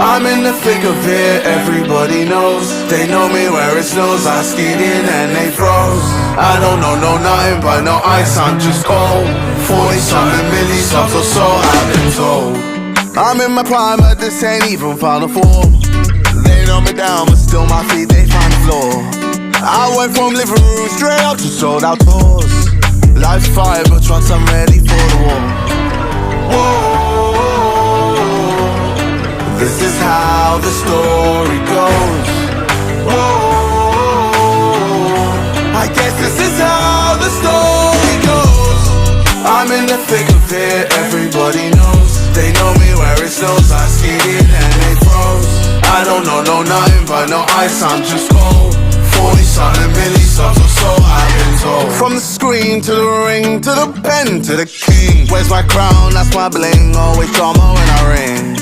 I'm in the thick of it, everybody knows. They know me where it snows, I skied in and they froze. I don't know nothing but no ice, I'm just cold. 40-something milli subs or so, I've been told. I'm in my prime, but this ain't even final form. They know me down, but still my feet, they find the floor. I went from living room straight up to sold out tours. Life's fire, but once I'm ready for the war. Whoa, this is how the story goes. Whoa, I guess this is how the story goes. I'm in the thick of it, everybody knows. They know me where it snows, I skied in and they froze. I don't know nothing but no ice, I'm just cold. 40-something milli subs or so, I've been told. From the screen to the ring, to the pen, to the king. Where's my crown? That's my bling. Always drama when I ring.